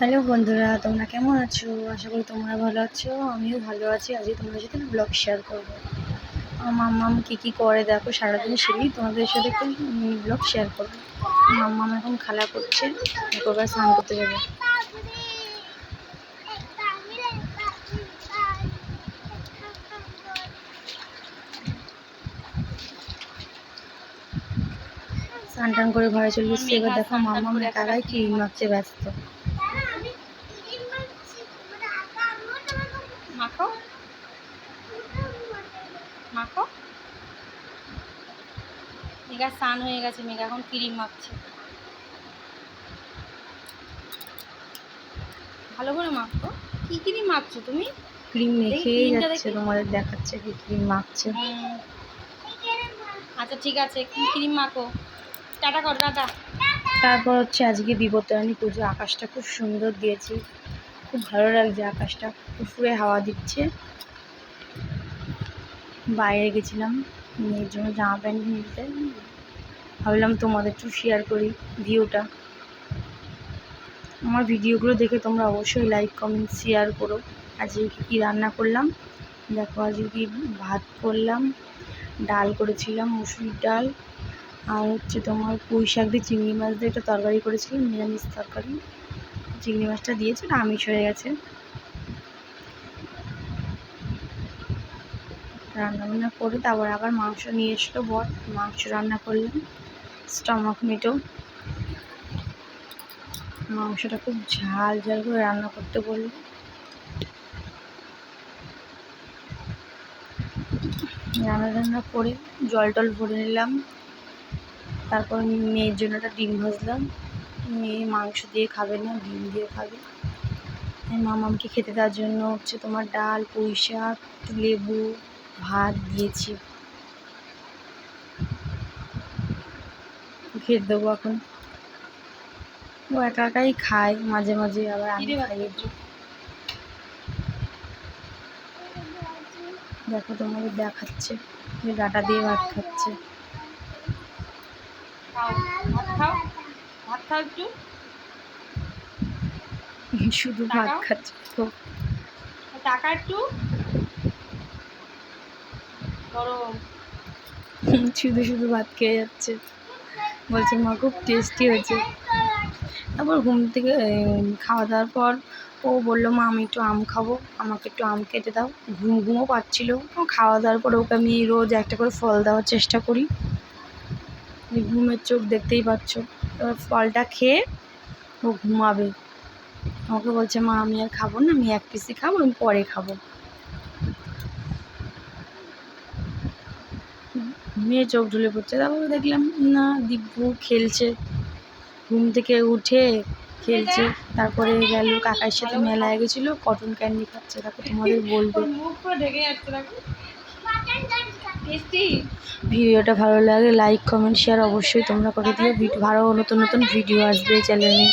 Hello বন্ধুরা, তোমরা কেমন আছো? আশা করি তোমরা ভালো আছো। আমিও ভালো আছি। আজকে তোমাদের সাথে ব্লগ শেয়ার করবো। মাম্মাম কী করে দেখো সারাদিন, সেটাই তোমাদের সাথে একটু ব্লগ শেয়ার করবো। মাম্মাম এখন খালা করছে, একবার স্নান করতে যাবে। স্নান টান করে ঘরে চলে এসছে। এবার দেখো মাম্মাম একাই ক্রিম মাখতে ব্যস্ত। মাখো মাখো। মেঘা স্নান হয়ে গেছে, মেঘা এখন ক্রিম মাখছে। ভালো করে মাখো। কি ক্রিম মাখছো তুমি? ক্রিম মেখেই যাচ্ছে, তোমাদের দেখাচ্ছে কি ক্রিম মাখছে। আচ্ছা ঠিক আছে, কি ক্রিম মাখো। টাটা কর, টাটা। তারপর হচ্ছে আজকে বিপত্তারিণী পুজো। আকাশটা খুব সুন্দর দিয়েছে, খুব ভালো লাগছে। আকাশটা ফুরফুরে হাওয়া দিচ্ছে। বাইরে গেছিলাম মেয়ের জন্য জামা প্যান্ট নিতে, ভাবলাম তোমাদের একটু শেয়ার করি ভিউটা। আমার ভিডিওগুলো দেখে তোমরা অবশ্যই লাইক কমেন্ট শেয়ার করো। আজকে কী রান্না করলাম দেখো। আজকে কি ভাত করলাম, ডাল করেছিলাম, মুসুরির ডাল, আর হচ্ছে তোমার পুঁই শাক দিয়ে চিংড়ি মাছ দিয়ে একটা তরকারি করেছিলাম, নিরামিষ তরকারি। চিংড়ি মাছটা দিয়েছে, আমিষ হয়ে গেছে। রান্নাবান্না করে তারপর আবার মাংস নিয়ে এসলো বর, মাংস রান্না করলাম, স্টমাক মিটও। মাংসটা খুব ঝাল ঝাল করে রান্না করতে বললো। রান্না করে জল টল ভরে নিলাম। তারপর মেয়ের জন্য একটা ডিম ভাজলাম। মেয়ে মাংস দিয়ে খাবে না, ডিম দিয়ে খাবে। মামামকে খেতে দেওয়ার জন্য হচ্ছে তোমার ডাল, পুঁই শাক, লেবু, ভাত দিয়েছি। খেতে দেবো এখন। ও একা একাই খায়, মাঝে মাঝে আবার আমি খাইয়ে দিই। দেখো তোমাদের দেখাচ্ছে ডাটা দিয়ে ভাত খাচ্ছে। শুধু ভাত খাচ্ছে তো। টাকা একটু শুধু শুধু ভাত খেয়ে যাচ্ছে, বলছে মা খুব টেস্টি হয়েছে। তারপর ঘুম থেকে খাওয়া দাওয়ার পর ও বললো মা আমি একটু আম খাবো, আমাকে একটু আম কেটে দাও। ঘুমও পাচ্ছিলো। খাওয়া দাওয়ার পর ওকে আমি রোজ একটা করে ফল দেওয়ার চেষ্টা করি। ঘুমের চোখ দেখতেই পাচ্ছ। এবার ফলটা খেয়ে ও ঘুমাবে। আমাকে বলছে মা আমি আর খাবো না, আমি এক পিসই খাবো, আমি পরে খাবো। মেয়ে চোখ ঢুলে পড়ছে। তারপরে দেখলাম না, দিব্যু খেলছে, ঘুম থেকে উঠে খেলছে। তারপরে গেল কাকার সাথে মেলায় গেছিলো, কটন ক্যান্ডি খাচ্ছে। তারপর তোমাদের বলবে। ভিডিওটা ভালো লাগে লাইক কমেন্ট শেয়ার অবশ্যই তোমরা করে দিও। ভালো নতুন নতুন ভিডিও আসবে চ্যানেলে।